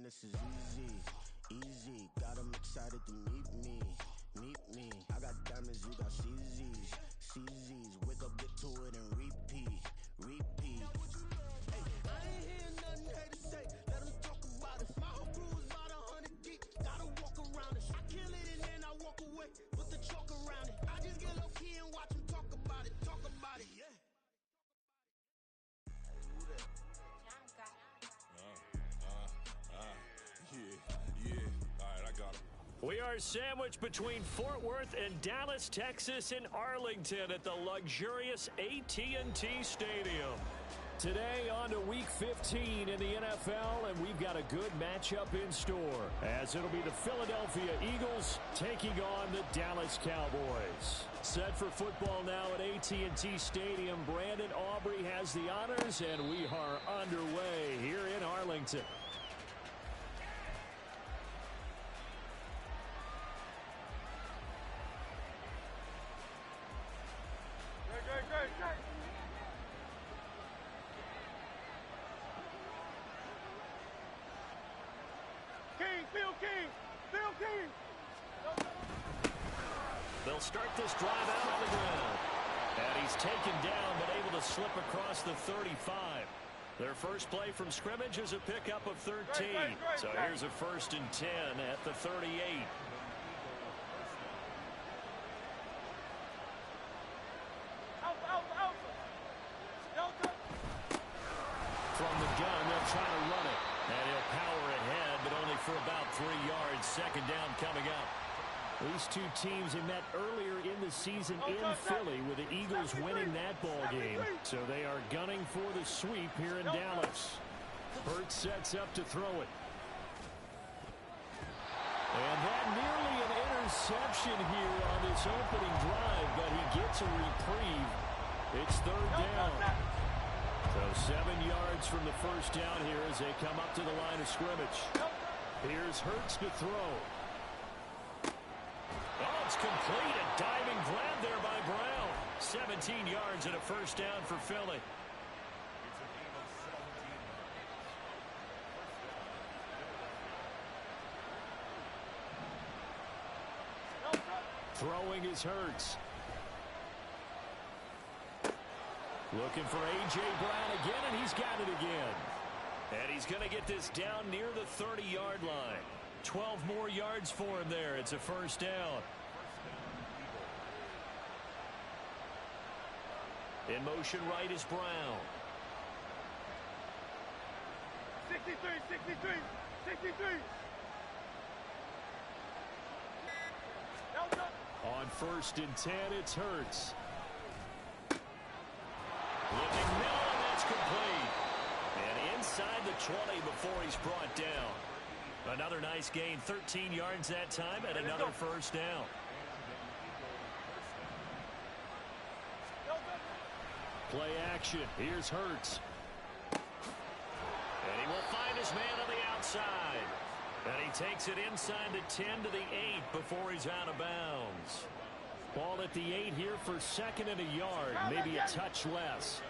this is easy, easy. Got 'em excited to meet me, meet me. I got diamonds, you got CZs, CZs. Wake up, get to it and repeat, repeat. Hey, I ain't hearing nothing haters say. Let them talk about it. My whole crew is about 100 deep. Gotta walk around it. I kill it and then I walk away. Put the chalk around it. I just get low key and watch them talk about it. Talk about it, yeah. We are sandwiched between Fort Worth and Dallas, Texas, and Arlington at the luxurious AT&T Stadium. Today on to Week 15 in the NFL, and we've got a good matchup in store, as it'll be the Philadelphia Eagles taking on the Dallas Cowboys. Set for football now at AT&T Stadium. Brandon Aubrey has the honors, and we are underway here in Arlington. They'll start this drive out on the ground. And he's taken down, but able to slip across the 35. Their first play from scrimmage is a pickup of 13. So here's a 1st and 10 at the 38. From the gun, they'll try to run it. And he'll power ahead, but only for about 3 yards. 2nd down coming up. These two teams have met earlier in the season in Philly, with the Eagles winning that ball game. So they are gunning for the sweep here in Dallas. Hurts sets up to throw it. And that nearly an interception here on this opening drive, but he gets a reprieve. It's 3rd down. So 7 yards from the 1st down here as they come up to the line of scrimmage. Here's Hurts to throw. Oh, it's complete. A diving grab there by Brown. 17 yards and a 1st down for Philly. Throwing is Hurts. Looking for A.J. Brown again, and he's got it again. And he's going to get this down near the 30-yard line. 12 more yards for him there. It's a 1st down. In motion right is Brown. 63, 63, 63. On 1st and 10, it's Hurts. Looking middle, and that's complete. And inside the 20 before he's brought down. Another nice gain, 13 yards that time, and another 1st down. Play action. Here's Hurts. And he will find his man on the outside. And he takes it inside the 10 to the 8 before he's out of bounds. Ball at the 8 here for 2nd and a yard, maybe a touch less.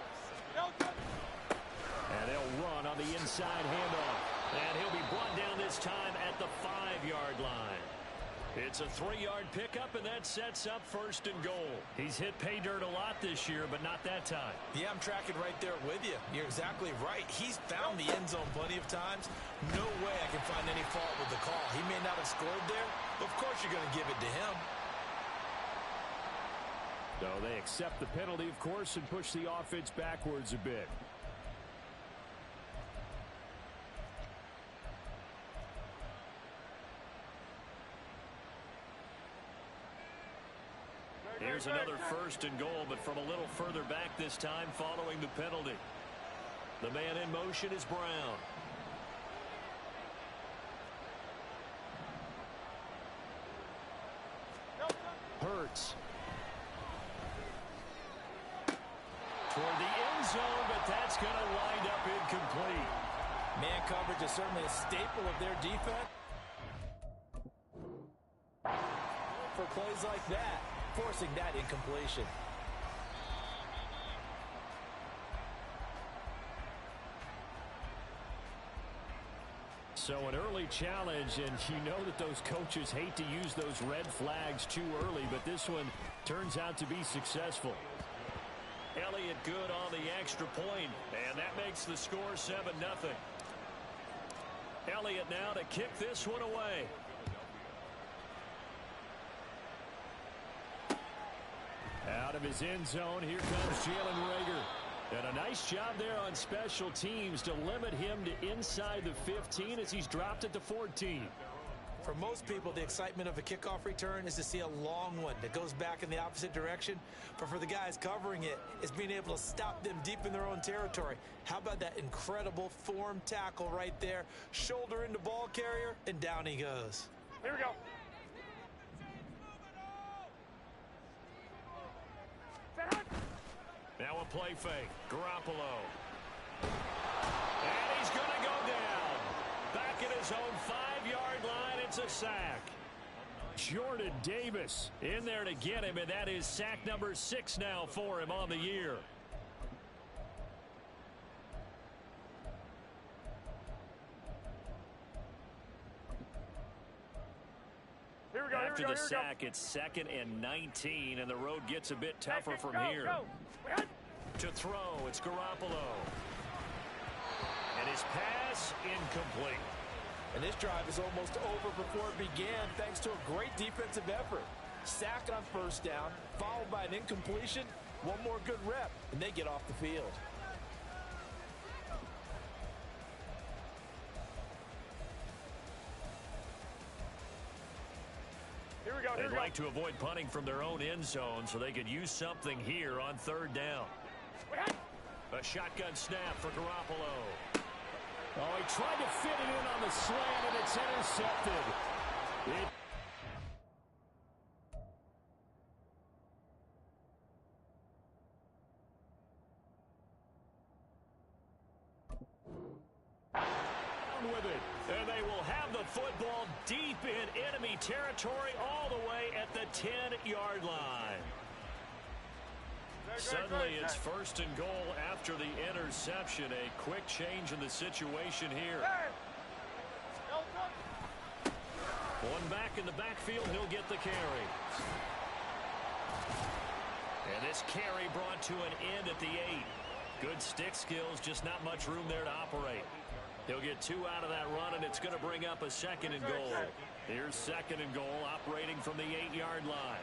And they'll run on the inside handoff. And he'll be brought down this time at the 5-yard line. It's a 3-yard pickup, and that sets up 1st and goal. He's hit pay dirt a lot this year, but not that time. Yeah, I'm tracking right there with you. You're exactly right. He's found the end zone plenty of times. No way I can find any fault with the call. He may not have scored there, but of course you're going to give it to him. So they accept the penalty, of course, and push the offense backwards a bit. Here's another 1st and goal, but from a little further back this time following the penalty. The man in motion is Brown. Hurts. Toward the end zone, but that's going to wind up incomplete. Man coverage is certainly a staple of their defense. For plays like that, forcing that incompletion. So an early challenge, and you know that those coaches hate to use those red flags too early, but this one turns out to be successful. Elliott good on the extra point, and that makes the score 7-0. Elliott now to kick this one away. Out of his end zone, here comes Jalen Reagor. And a nice job there on special teams to limit him to inside the 15 as he's dropped at the 14. For most people, the excitement of a kickoff return is to see a long one that goes back in the opposite direction. But for the guys covering it, it's being able to stop them deep in their own territory. How about that incredible form tackle right there? Shoulder into ball carrier, and down he goes. Here we go. Now a play fake. Garoppolo. And he's going to go down. Back at his own 5-yard line, it's a sack. Jordan Davis in there to get him, and that is sack number 6 now for him on the year. After the sack, it's 2nd and 19, and the road gets a bit tougher from here. To throw, it's Garoppolo. And his pass incomplete. And this drive is almost over before it began thanks to a great defensive effort. Sack on first down, followed by an incompletion. One more good rep, and they get off the field. They'd like to avoid punting from their own end zone so they could use something here on 3rd down. A shotgun snap for Garoppolo. Oh, he tried to fit it in on the slant, and it's intercepted. With it, and they will have the football deep in enemy territory all the way at the 10-yard line. Suddenly it's 1st and goal after the interception. A quick change in the situation here. One back in the backfield, he'll get the carry. And this carry brought to an end at the 8. Good stick skills, just not much room there to operate. He'll get 2 out of that run, and it's going to bring up a 2nd and goal. Here's 2nd and goal, operating from the 8-yard line.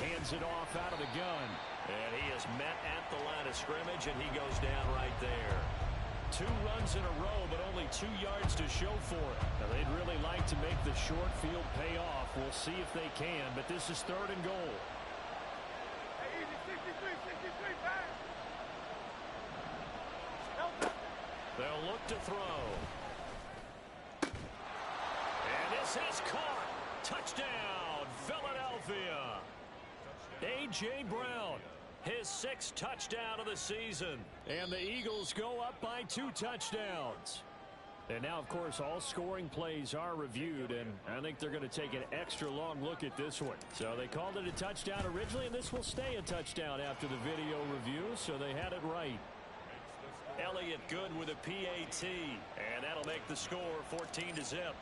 Hands it off out of the gun. And he is met at the line of scrimmage, and he goes down right there. 2 runs in a row, but only 2 yards to show for it. Now, they'd really like to make the short field pay off. We'll see if they can, but this is 3rd and goal. Hey, easy, 63, back. They'll look to throw. And this is caught. Touchdown, Philadelphia. A.J. Brown, his 6th touchdown of the season. And the Eagles go up by 2 touchdowns. And now, of course, all scoring plays are reviewed, and I think they're going to take an extra long look at this one. So they called it a touchdown originally, and this will stay a touchdown after the video review, so they had it right. Elliott good with a PAT, and that'll make the score 14-0.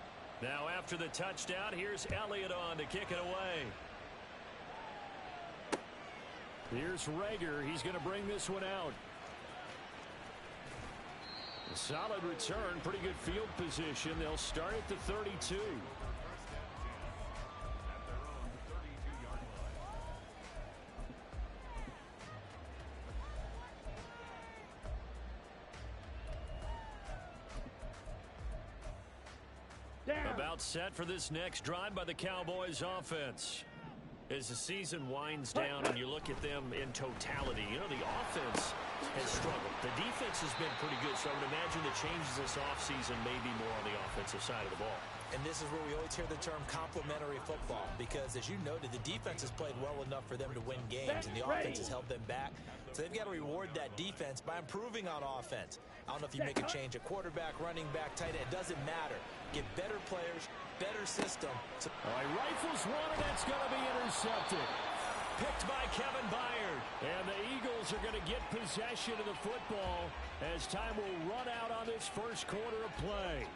Now after the touchdown, here's Elliott on to kick it away. Here's Reagor. He's going to bring this one out. A solid return, pretty good field position. They'll start at the 32. About set for this next drive by the Cowboys offense. As the season winds down and you look at them in totality, you know, the offense has struggled. The defense has been pretty good, so I would imagine the changes this offseason may be more on the offensive side of the ball. And this is where we always hear the term complementary football, because as you noted, the defense has played well enough for them to win games, and the offense has held them back. So they've got to reward that defense by improving on offense. I don't know if you make a change at quarterback, running back, tight end. It doesn't matter. Get better players, better system. All right, rifles one, and that's going to be intercepted. picked by Kevin Byard. And the Eagles are going to get possession of the football as time will run out on this first quarter of play.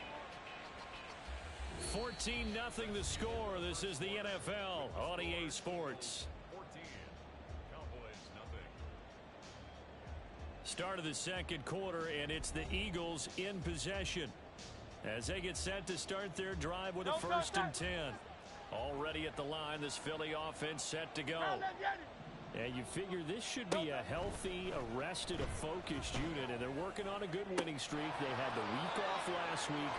14-0 the score. This is the NFL on EA Sports. 14, Cowboys nothing. Start of the second quarter, and it's the Eagles in possession as they get set to start their drive with a 1st and 10. Already at the line, this Philly offense set to go. And you figure this should be a healthy, arrested, a focused unit, and they're working on a good winning streak. They had the week off last week.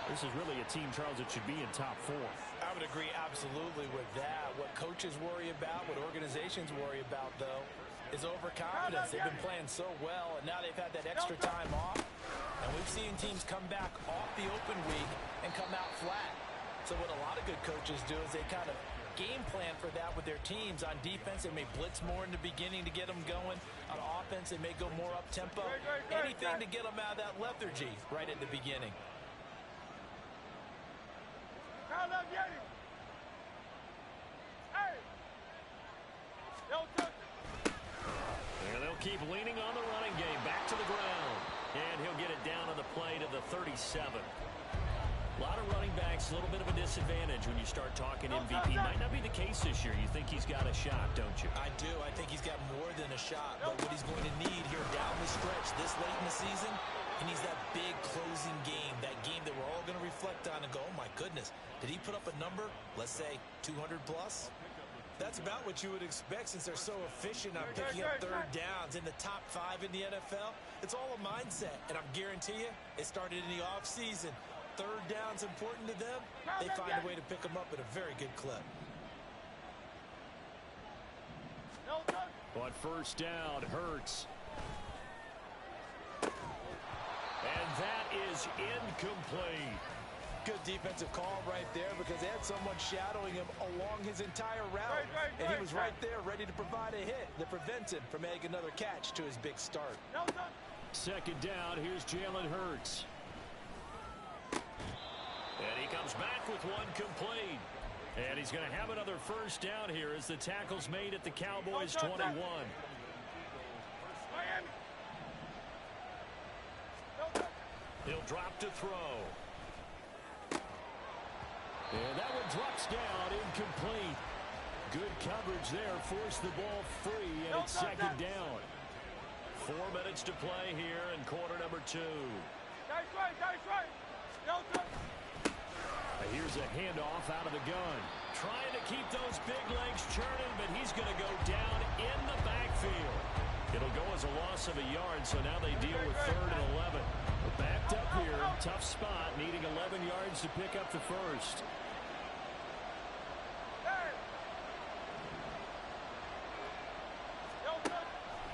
This is really a team, Charles, that should be in top 4. I would agree absolutely with that. What coaches worry about, what organizations worry about, though, is overconfidence. They've been playing so well, and now they've had that extra time off. And we've seen teams come back off the open week and come out flat. So what a lot of good coaches do is they kind of game plan for that with their teams. On defense, they may blitz more in the beginning to get them going. On offense, they may go more up-tempo. Anything to get them out of that lethargy right at the beginning. And they'll keep leaning on the running game. Back to the ground. And he'll get it down on the play to the 37. A lot of running backs, a little bit of a disadvantage when you start talking MVP. Might not be the case this year. You think he's got a shot, don't you? I do. I think he's got more than a shot. But what he's going to need here down the stretch this late in the season, he needs that big closing game, that game that we're all going to reflect on and go, oh, my goodness, did he put up a number, let's say, 200 plus? That's about what you would expect since they're so efficient on picking up third downs in the top 5 in the NFL. It's all a mindset, and I guarantee you it started in the offseason. Third down's important to them. They find a way to pick them up at a very good clip. But first down, Hurts. And that is incomplete. Good defensive call right there because they had someone shadowing him along his entire route. And he was right there ready to provide a hit that prevents him from making another catch to his big start. Second down, here's Jalen Hurts. And he comes back with one complete. And he's going to have another first down here as the tackle's made at the Cowboys' 21. He'll drop to throw. And that one drops down, incomplete. Good coverage there, forced the ball free, and it's second down. 4 minutes to play here in quarter number 2. Here's a handoff out of the gun. Trying to keep those big legs churning, but he's going to go down in the backfield. It'll go as a loss of a yard, so now they deal with 3rd and 11. We're backed up here, tough spot, needing 11 yards to pick up the first.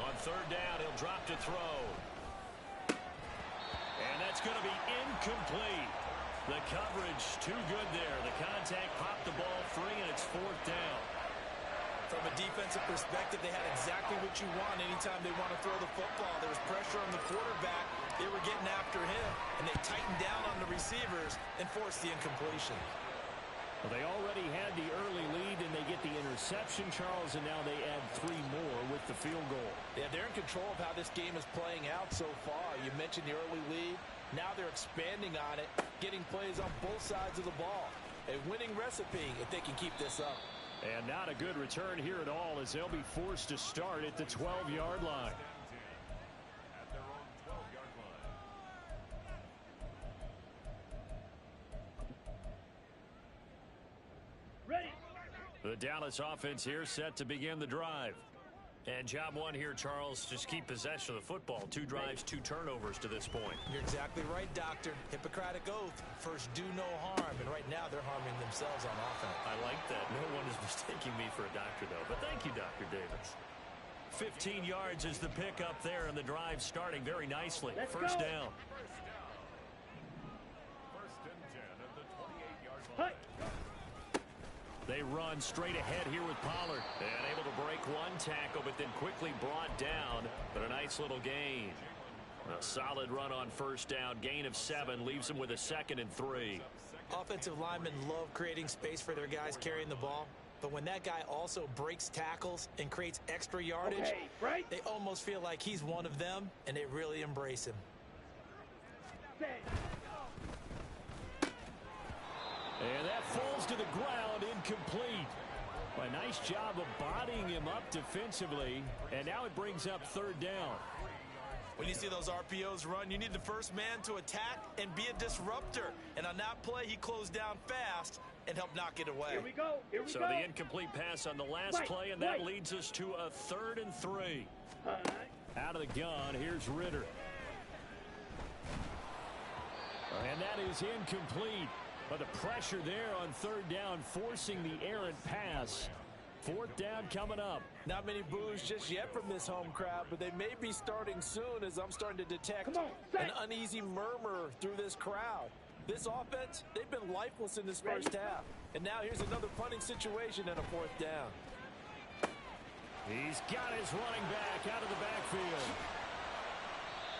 On 3rd down, he'll drop to throw. And that's going to be incomplete. The coverage too good there. The contact popped the ball free, and it's 4th down. From a defensive perspective, they had exactly what you want anytime they want to throw the football. There was pressure on the quarterback. They were getting after him, and they tightened down on the receivers and forced the incompletion. Well, they already had the early lead, and they get the interception, Charles, and now they add 3 more with the field goal. Yeah, they're in control of how this game is playing out so far. You mentioned the early lead. Now they're expanding on it, getting plays on both sides of the ball. A winning recipe if they can keep this up. And not a good return here at all as they'll be forced to start at the 12-yard line. At their own 12-yard line. Ready. The Dallas offense here set to begin the drive. And job one here, Charles, just keep possession of the football. 2 drives, 2 turnovers to this point. You're exactly right, Doctor. Hippocratic oath. First, do no harm. And right now, they're harming themselves on offense. I like that. No one is mistaking me for a doctor, though. But thank you, Dr. Davis. 15 yards is the pickup there, and the drive starting very nicely. First down. First and 10 at the 28-yard line. They run straight ahead here with Pollard. And able to break one tackle, but then quickly brought down. But a nice little gain. A solid run on first down. Gain of 7 leaves them with a 2nd and 3. Offensive linemen love creating space for their guys carrying the ball. But when that guy also breaks tackles and creates extra yardage, they almost feel like he's one of them, and they really embrace him. And that falls to the ground, incomplete. A nice job of bodying him up defensively, and now it brings up third down. When you see those RPOs run, you need the first man to attack and be a disruptor. And on that play, he closed down fast and helped knock it away. Here we go. Here we So go. the incomplete pass on the last play, and that leads us to a 3rd and 3. Out of the gun, here's Ritter. And that is incomplete. But the pressure there on third down, forcing the errant pass. 4th down coming up. Not many boos just yet from this home crowd, but they may be starting soon as I'm starting to detect an uneasy murmur through this crowd. This offense, they've been lifeless in this first half. And now here's another punting situation and a 4th down. He's got his running back out of the backfield.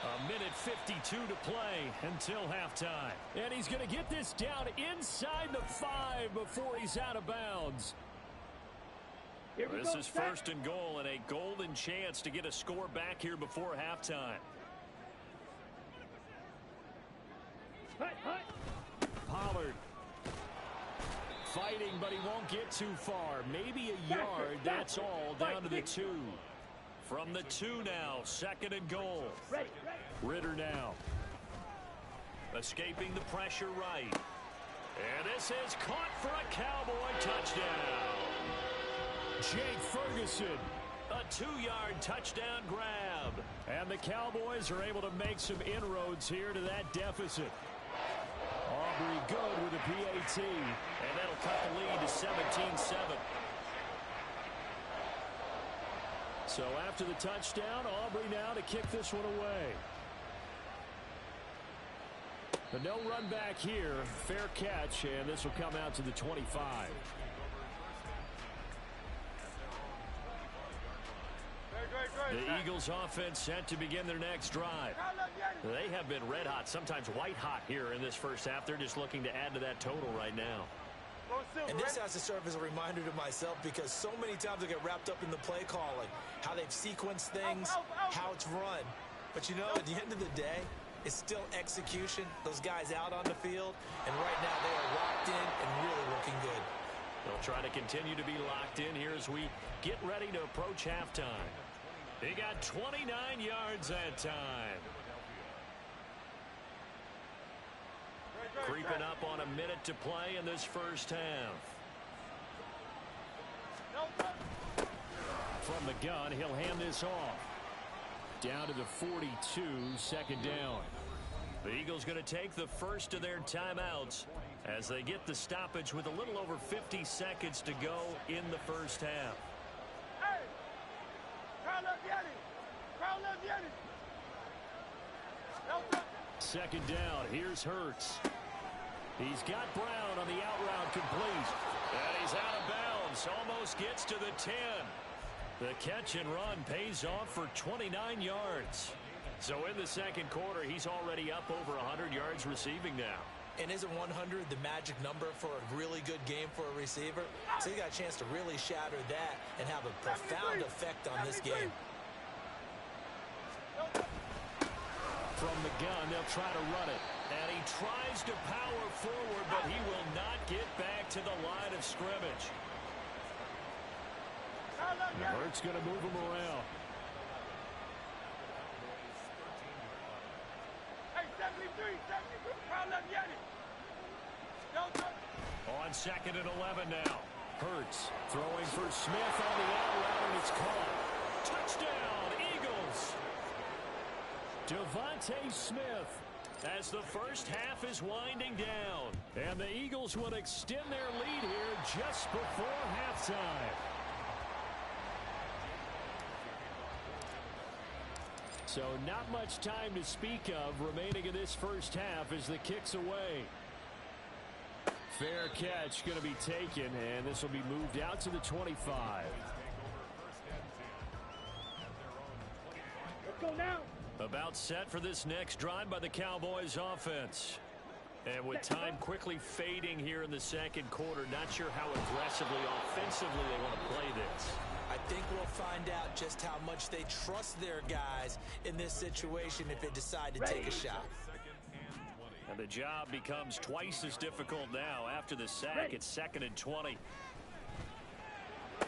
A minute 52 to play until halftime. And he's going to get this down inside the 5 before he's out of bounds. This is 1st and goal, and a golden chance to get a score back here before halftime. Pollard fighting, but he won't get too far. Maybe a yard, that's all, down to the 2. From the 2 now, 2nd and goal. Ritter now. Escaping the pressure right. And this is caught for a Cowboy touchdown. Jake Ferguson, a 2-yard touchdown grab. And the Cowboys are able to make some inroads here to that deficit. Aubrey good with a PAT. And that'll cut the lead to 17-7. So after the touchdown, Aubrey now to kick this one away. But no run back here. Fair catch, and this will come out to the 25. The Eagles offense set to begin their next drive. They have been red hot, sometimes white hot here in this first half. They're just looking to add to that total right now. And this has to serve as a reminder to myself because so many times I get wrapped up in the play calling, how they've sequenced things, how it's run. But you know, at the end of the day, it's still execution. Those guys out on the field, and right now they are locked in and really looking good. They'll try to continue to be locked in here as we get ready to approach halftime. They got 29 yards that time. Creeping up on a minute to play in this first half. From the gun, he'll hand this off. Down to the 42, 2nd down. The Eagles going to take the first of their timeouts as they get the stoppage with a little over 50 seconds to go in the first half. Hey! Crowd love Yanni! Crowd love Yanni! 2nd down. Here's Hurts. He's got Brown on the out route complete. And he's out of bounds. Almost gets to the 10. The catch and run pays off for 29 yards. So in the second quarter, he's already up over 100 yards receiving now. And isn't 100 the magic number for a really good game for a receiver? So he got a chance to really shatter that and have a profound effect on this game. From the gun, they'll try to run it. And he tries to power forward, but he will not get back to the line of scrimmage. Hurts going to move him around. Hey, 73, crowd love Yanni! On 2nd and 11 now. Hurts throwing for Smith on the out route, and it's caught. Touchdown, Eagles! Devontae Smith as the first half is winding down. And the Eagles will extend their lead here just before halftime. So not much time to speak of remaining in this first half as the kick's away. Fair catch going to be taken, and this will be moved out to the 25. Let's go now. About set for this next drive by the Cowboys offense. And with time quickly fading here in the second quarter, not sure how aggressively, offensively they want to play this. I think we'll find out just how much they trust their guys in this situation if they decide to take a shot. And the job becomes twice as difficult now. After the sack, it's 2nd and 20. A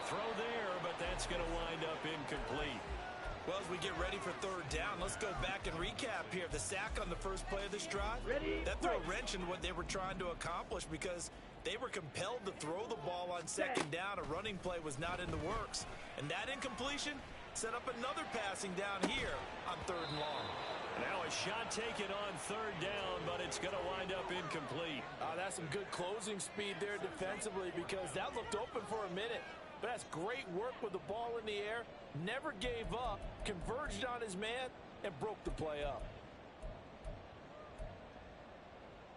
throw there, but that's going to wind up incomplete. Well, as we get ready for third down, let's go back and recap here. The sack on the first play of this drive, that threw a wrench in what they were trying to accomplish because they were compelled to throw the ball on second down. A running play was not in the works. And that incompletion set up another passing down here on 3rd and long. Now a shot taken on 3rd down, but it's going to wind up incomplete. That's some good closing speed there defensively because that looked open for a minute. But that's great work with the ball in the air. Never gave up, converged on his man, and broke the play up.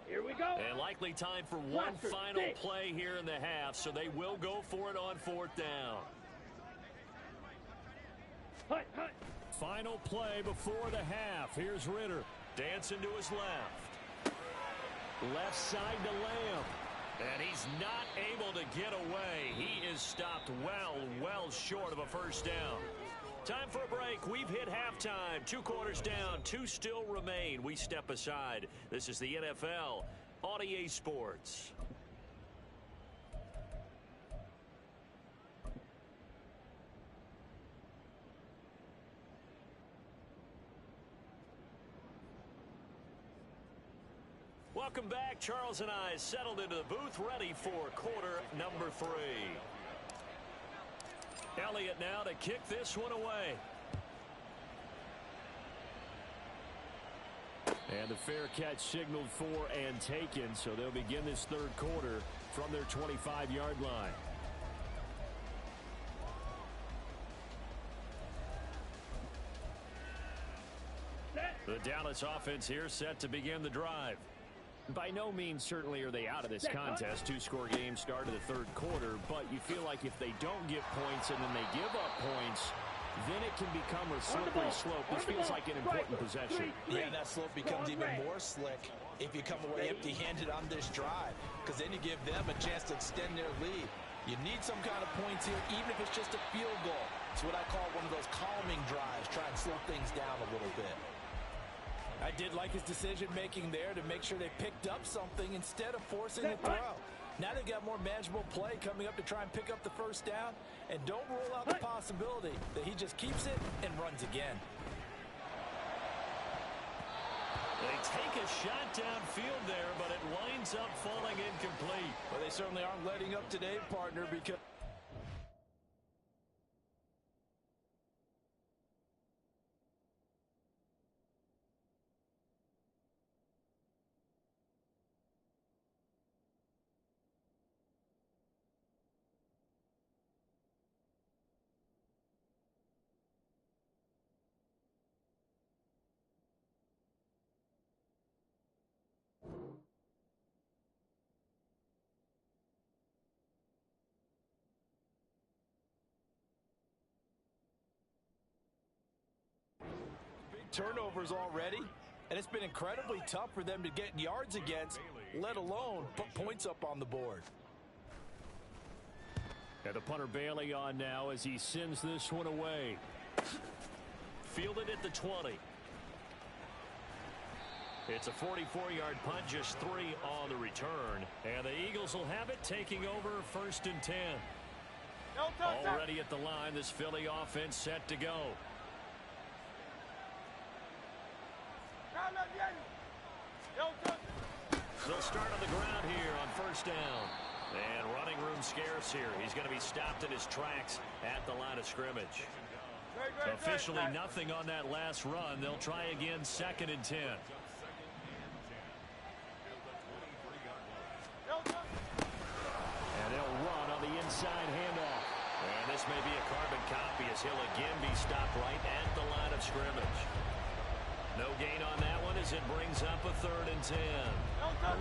Here we go. And likely time for one final play here in the half, so they will go for it on 4th down. Final play before the half. Here's Ritter. Dancing to his left. Left side to Lamb. And he's not able to get away. He is stopped well short of a first down. Time for a break. We've hit halftime. 2 quarters down. 2 still remain. We step aside. This is the NFL on EA Sports. Welcome back. Charles and I settled into the booth, ready for quarter number 3. Elliott now to kick this one away. And the fair catch signaled for and taken, so they'll begin this 3rd quarter from their 25-yard line. The Dallas offense here set to begin the drive. By no means certainly are they out of this contest. 2-score game start of the 3rd quarter, but you feel like if they don't get points and then they give up points, then it can become a slippery slope. This feels like an important possession. Yeah, that slope becomes even more slick if you come away empty-handed on this drive, because then you give them a chance to extend their lead. You need some kind of points here, even if it's just a field goal. It's what I call one of those calming drives, try and slow things down a little bit. I did like his decision-making there to make sure they picked up something instead of forcing the throw. Now they've got more manageable play coming up to try and pick up the first down, and don't rule out the possibility that he just keeps it and runs again. They take a shot downfield there, but it winds up falling incomplete. Well, they certainly aren't letting up today, partner, because turnovers already, and it's been incredibly tough for them to get yards against, let alone put points up on the board. And the punter Bailey on now as he sends this one away. Fielded at the 20. It's a 44-yard punt, just 3 on the return. And the Eagles will have it, taking over 1st and 10. Already at the line, this Philly offense set to go. They'll start on the ground here on 1st down. And running room scarce here. He's going to be stopped in his tracks at the line of scrimmage. Officially nothing on that last run. They'll try again 2nd and 10. And they'll run on the inside handoff. And this may be a carbon copy as he'll again be stopped right at the line of scrimmage. No gain on that one as it brings up a 3rd and 10.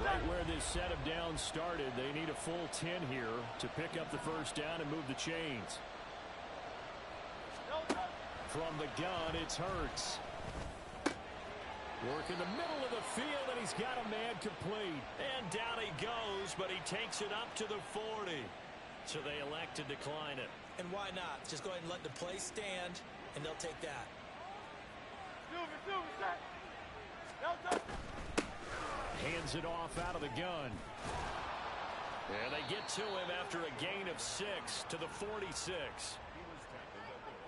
Right where this set of downs started, they need a full 10 here to pick up the first down and move the chains. From the gun, it's Hurts. Work in the middle of the field, and he's got a man complete. And down he goes, but he takes it up to the 40. So they elect to decline it. And why not? Just go ahead and let the play stand, and they'll take that. Hands it off out of the gun. And they get to him after a gain of 6 to the 46.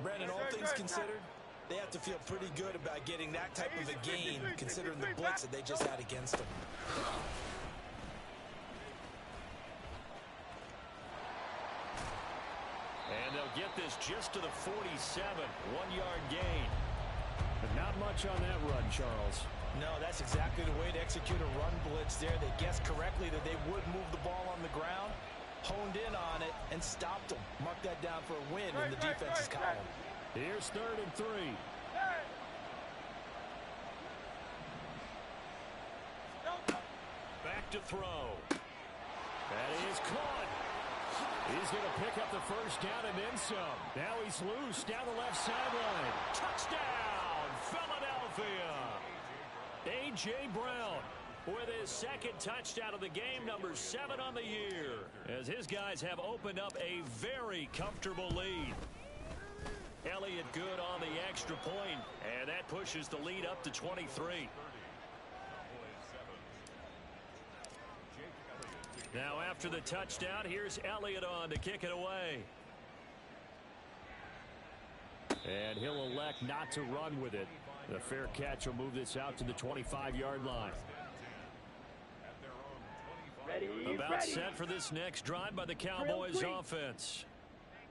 Brandon, all things considered, they have to feel pretty good about getting that type of a gain, considering the blitz that they just had against them. And they'll get this just to the 47, 1-yard gain. But not much on that run, Charles. No, that's exactly the way to execute a run blitz there. They guessed correctly that they would move the ball on the ground, honed in on it, and stopped them. Mark that down for a win in the defense's column. Here's 3rd and 3. Back to throw. That is caught. He's going to pick up the first down and then some. Now he's loose down the left sideline. Touchdown, Philadelphia. A.J. Brown with his 2nd touchdown of the game, number 7 on the year, as his guys have opened up a very comfortable lead. Elliott good on the extra point, and that pushes the lead up to 23. Now after the touchdown, here's Elliott on to kick it away. And he'll elect not to run with it. The fair catch will move this out to the 25-yard line. About set for this next drive by the Cowboys offense.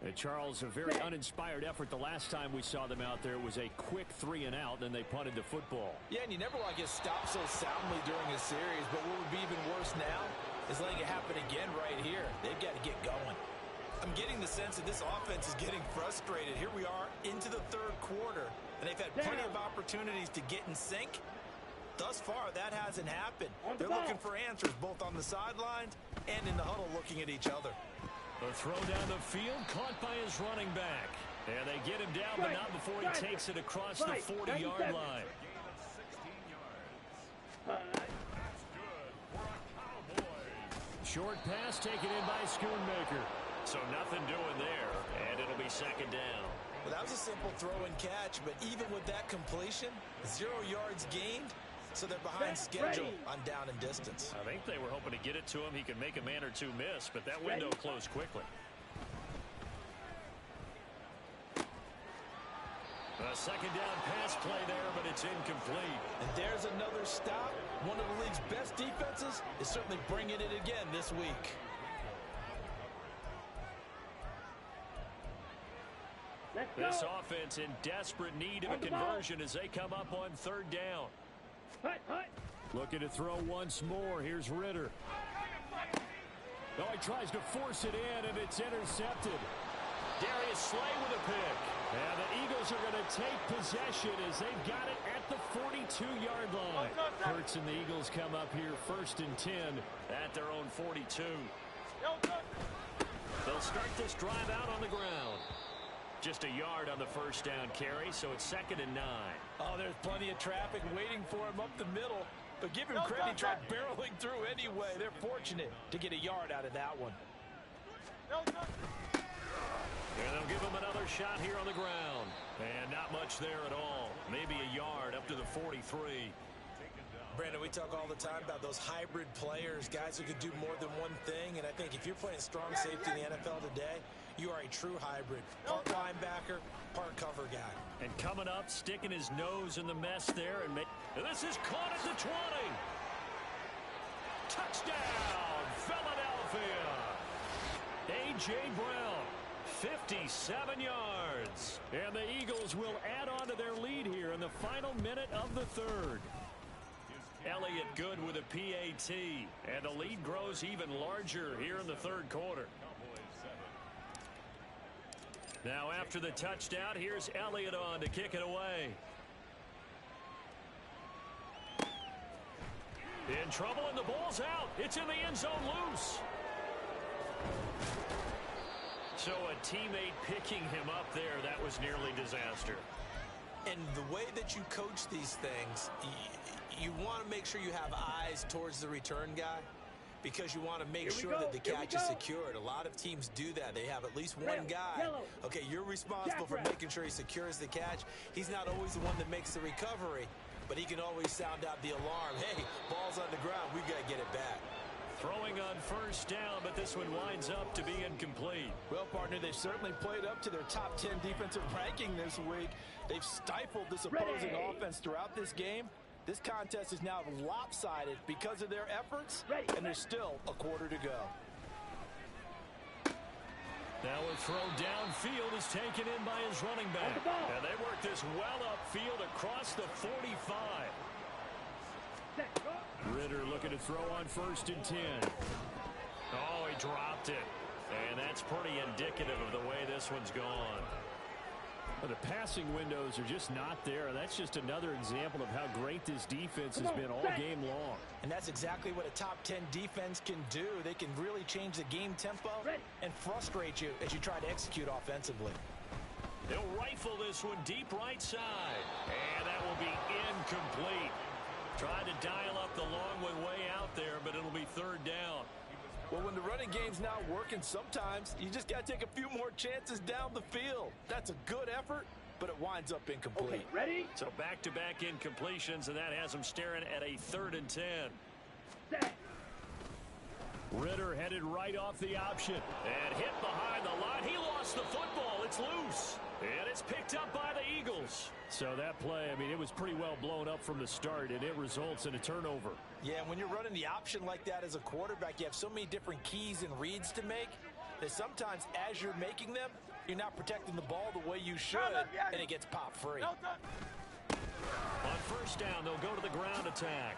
And Charles, a very uninspired effort the last time we saw them out there. It was a quick 3 and out, and they punted the football. Yeah, and you never want to get stopped so soundly during a series, but what would be even worse now is letting it happen again right here. They've got to get going. I'm getting the sense that this offense is getting frustrated. Here we are into the 3rd quarter, and they've had plenty of opportunities to get in sync. Thus far, that hasn't happened. They're looking for answers both on the sidelines and in the huddle looking at each other. The throw down the field caught by his running back. And they get him down, but not before he takes it across the 40-yard line. Short pass taken in by Schoonmaker. So nothing doing there, and it'll be 2nd down. Well, that was a simple throw and catch, but even with that completion, 0 yards gained, so they're behind schedule on down and distance. I think they were hoping to get it to him. He could make a man or two miss, but that window closed quickly. A 2nd down pass play there, but it's incomplete. And there's another stop. One of the league's best defenses is certainly bringing it again this week. This offense in desperate need of a conversion as they come up on 3rd down. Looking to throw once more. Here's Ritter. Oh, he tries to force it in, and it's intercepted. Darius Slay with a pick. And the Eagles are going to take possession as they've got it at the 42-yard line. Hurts and the Eagles come up here 1st and 10 at their own 42. They'll start this drive out on the ground. Just a yard on the first down carry, so it's 2nd and 9. Oh, there's plenty of traffic waiting for him up the middle. But give him credit, he tried barreling through anyway. They're fortunate to get a yard out of that one. And they'll give him another shot here on the ground. And not much there at all. Maybe a yard up to the 43. Brandon, we talk all the time about those hybrid players, guys who could do more than one thing. And I think if you're playing strong safety in the NFL today, you are a true hybrid. Part linebacker, part cover guy. And coming up, sticking his nose in the mess there. And this is caught at the 20. Touchdown, Philadelphia. A.J. Brown, 57 yards. And the Eagles will add on to their lead here in the final minute of the 3rd. Elliott good with a PAT. And the lead grows even larger here in the 3rd quarter. Now after the touchdown, here's Elliott on to kick it away. In trouble, and the ball's out. It's in the end zone loose. So a teammate picking him up there, that was nearly disaster. And the way that you coach these things, you want to make sure you have eyes towards the return guy because you want to make sure that the catch is secured. A lot of teams do that. They have at least one guy. Okay, you're responsible for making sure he secures the catch. He's not always the one that makes the recovery, but he can always sound out the alarm. Hey, ball's on the ground. We've got to get it back. Throwing on first down, but this one winds up to be incomplete. Well, partner, they've certainly played up to their top 10 defensive ranking this week. They've stifled this opposing offense throughout this game. This contest is now lopsided because of their efforts, and there's still a quarter to go. Now a throw downfield is taken in by his running back. And they work this well upfield across the 45. Ritter looking to throw on 1st and 10. Oh, he dropped it. And that's pretty indicative of the way this one's gone. Well, the passing windows are just not there. That's just another example of how great this defense has been all game long. And that's exactly what a top 10 defense can do. They can really change the game tempo and frustrate you as you try to execute offensively. They'll rifle this one deep right side. And that will be incomplete. Tried to dial up the long one way out there, but it'll be 3rd down. Well, when the running game's not working, sometimes you just got to take a few more chances down the field. That's a good effort, but it winds up incomplete. Okay, ready? So back-to-back incompletions, and that has them staring at a 3rd and 10. Set. Ritter headed right off the option and hit behind the line. He lost the football. It's loose. And it's picked up by the Eagles. So that play, I mean, it was pretty well blown up from the start, and it results in a turnover. Yeah, when you're running the option like that as a quarterback, you have so many different keys and reads to make that sometimes as you're making them, you're not protecting the ball the way you should, and it gets popped free. On 1st down, they'll go to the ground attack.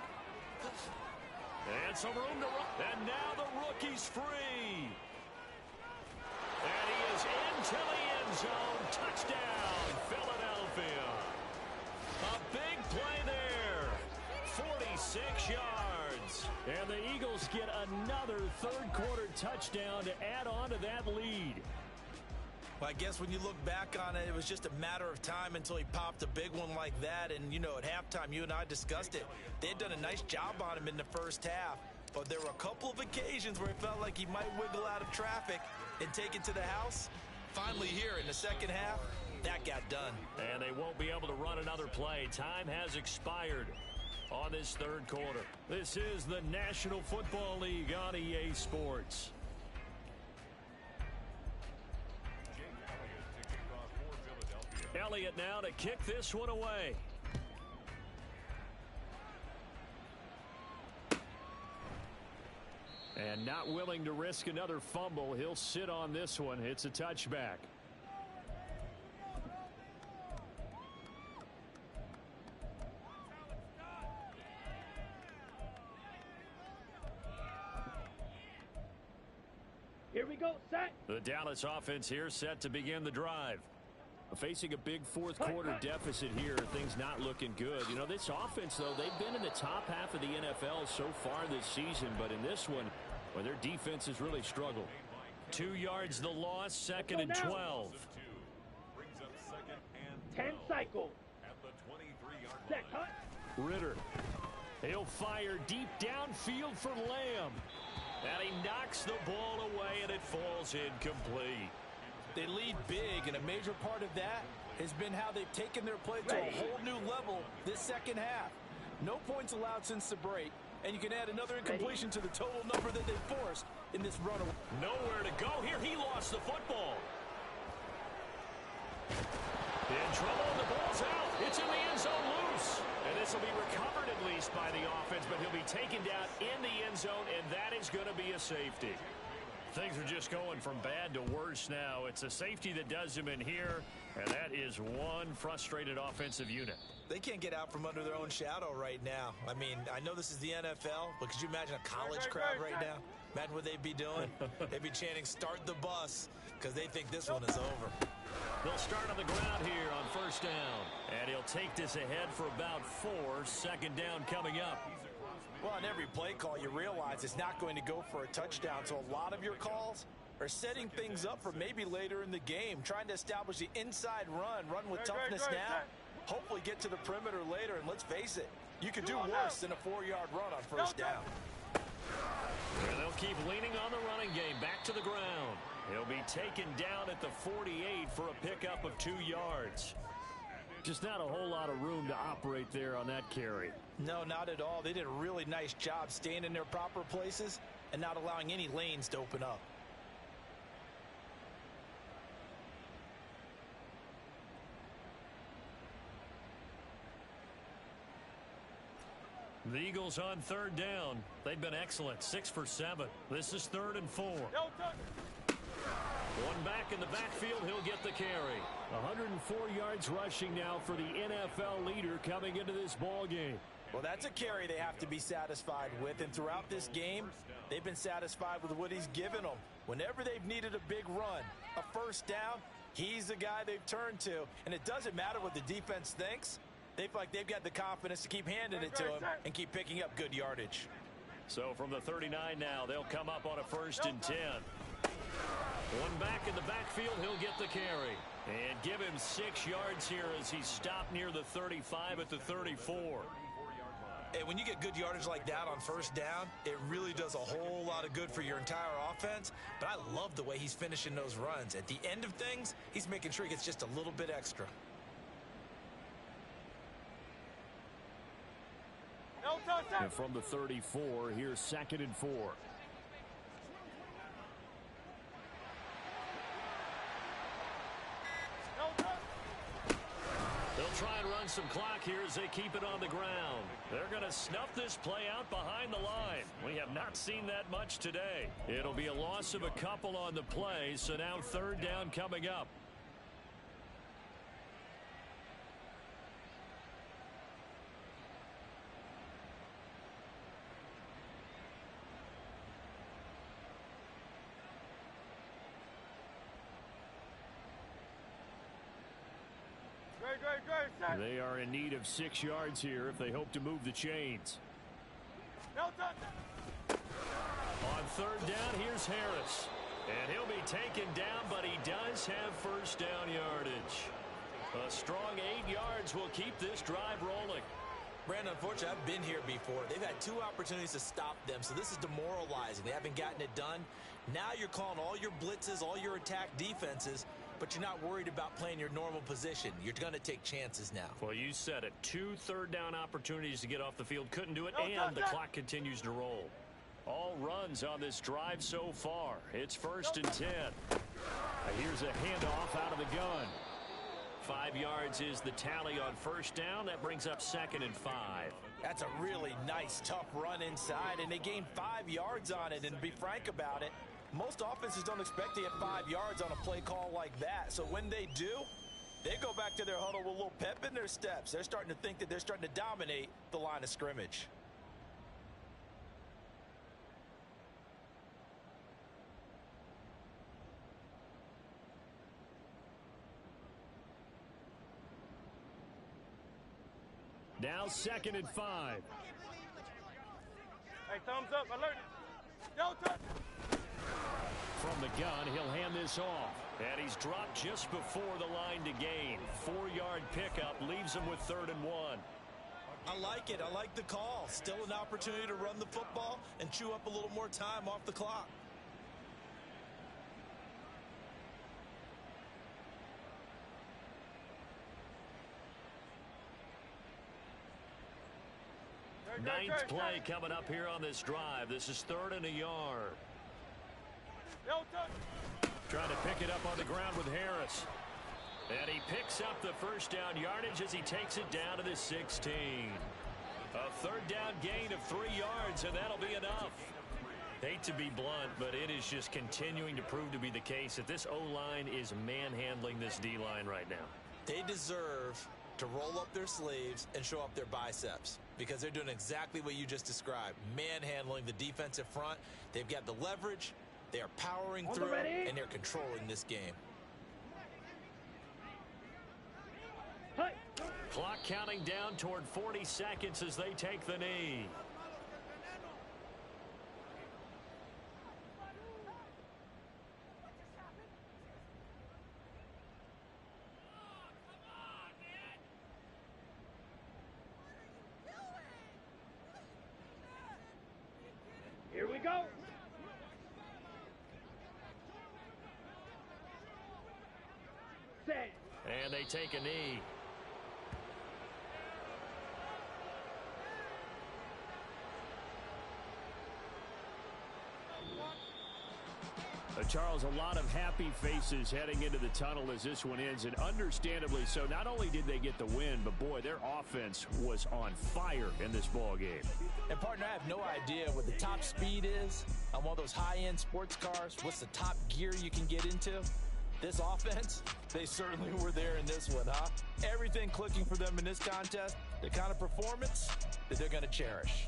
And some room to run. And now the rookie's free. And he is into the end zone. Touchdown, Philadelphia. A big play there. 46 yards. And the Eagles get another 3rd quarter touchdown to add on to that lead. Well, I guess when you look back on it, it was just a matter of time until he popped a big one like that. And, you know, at halftime, you and I discussed it. They had done a nice job on him in the 1st half. But there were a couple of occasions where it felt like he might wiggle out of traffic and take it to the house. Finally here in the 2nd half, that got done. And they won't be able to run another play. Time has expired on this 3rd quarter. This is the National Football League on EA Sports. Elliott now to kick this one away. And not willing to risk another fumble. He'll sit on this one. It's a touchback. Here we go, set. The Dallas offense here set to begin the drive. Facing a big 4th quarter deficit here, things not looking good. You know, this offense, though, they've been in the top half of the NFL so far this season, but in this one, well, their defense has really struggled. 2 yards the loss, 2nd and 12. 10 cycles. At the 23-yard Set, cut. Ritter. He'll fire deep downfield for Lamb. And he knocks the ball away, and it falls incomplete. They lead big, and a major part of that has been how they've taken their play to a whole new level this 2nd half. No points allowed since the break, and you can add another incompletion to the total number that they forced in this run. Nowhere to go here. He lost the football. In trouble, the ball's out. It's in the end zone loose. And this will be recovered at least by the offense, but he'll be taken down in the end zone, and that is going to be a safety. Things are just going from bad to worse now. It's a safety that does him in here, and that is one frustrated offensive unit. They can't get out from under their own shadow right now. I mean, I know this is the NFL, but could you imagine a college crowd right now? Imagine what they'd be doing. They'd be chanting, "Start the bus," because they think this one is over. They'll start on the ground here on 1st down, and he'll take this ahead for about 4. 2nd down coming up. Well, on every play call, you realize it's not going to go for a touchdown, so a lot of your calls are setting things up for maybe later in the game, trying to establish the inside run with toughness now, hopefully get to the perimeter later, and let's face it, You could do worse than a 4-yard run on first down. And they'll keep leaning on the running game. Back to the ground. He'll be taken down at the 48 for a pickup of 2 yards. Just not a whole lot of room to operate there on that carry. No, not at all. They did a really nice job staying in their proper places and not allowing any lanes to open up. The Eagles on third down. They've been excellent. 6 for 7. This is 3rd and 4. One back in the backfield. He'll get the carry. 104 yards rushing now for the NFL leader coming into this ball game. Well, that's a carry they have to be satisfied with. And throughout this game, they've been satisfied with what he's given them. Whenever they've needed a big run, a first down, he's the guy they've turned to. And it doesn't matter what the defense thinks. They feel like they've got the confidence to keep handing it to him and keep picking up good yardage. So from the 39 now, they'll come up on a 1st and 10. One back in the backfield, he'll get the carry. And give him 6 yards here as he stopped near the 35 at the 34. Hey, when you get good yardage like that on first down, it really does a whole lot of good for your entire offense. But I love the way he's finishing those runs. At the end of things, he's making sure he gets just a little bit extra. And from the 34, here's 2nd and 4. They'll try and run some clock here as they keep it on the ground. They're going to snuff this play out behind the line. We have not seen that much today. It'll be a loss of a couple on the play, so now 3rd down coming up. They are in need of 6 yards here if they hope to move the chains. On 3rd down, here's Harris. And he'll be taken down, but he does have first down yardage. A strong 8 yards will keep this drive rolling. Brandon, unfortunately, I've been here before. They've had 2 opportunities to stop them, so this is demoralizing. They haven't gotten it done. Now you're calling all your blitzes, all your attack defenses, but you're not worried about playing your normal position. You're going to take chances now. Well, you said it. 2 third-down opportunities to get off the field. Couldn't do it, and the clock continues to roll. All runs on this drive so far. It's 1st and 10. Here's a handoff out of the gun. 5 yards is the tally on first down. That brings up 2nd and 5. That's a really nice, tough run inside, and they gained 5 yards on it. And to be frank about it, most offenses don't expect to get 5 yards on a play call like that. So when they do, they go back to their huddle with a little pep in their steps. They're starting to think that they're starting to dominate the line of scrimmage. Now 2nd and 5. Hey, thumbs up, alert it. Yo, touch. From the gun, he'll hand this off. And he's dropped just before the line to gain. 4-yard pickup leaves him with 3rd and 1. I like it. I like the call. Still an opportunity to run the football and chew up a little more time off the clock. Ninth play coming up here on this drive. This is 3rd and a yard. Trying to pick it up on the ground with Harris. And he picks up the first down yardage as he takes it down to the 16. A 3rd down gain of 3 yards, and that'll be enough. Hate to be blunt, but it is just continuing to prove to be the case that this O-line is manhandling this D-line right now. They deserve to roll up their sleeves and show up their biceps because they're doing exactly what you just described, manhandling the defensive front. They've got the leverage, they are powering through, and they're controlling this game. Clock counting down toward 40 seconds as they take the knee. And they take a knee. Charles, a lot of happy faces heading into the tunnel as this one ends, and understandably so. Not only did they get the win, but boy, their offense was on fire in this ball game. And partner, I have no idea what the top speed is on one of those high-end sports cars. What's the top gear you can get into? This offense, they certainly were there in this one, huh? Everything clicking for them in this contest, the kind of performance that they're going to cherish.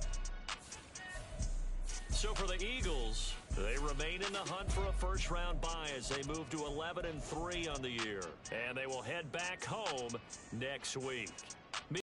So for the Eagles, they remain in the hunt for a first-round bye as they move to 11-3 on the year. And they will head back home next week.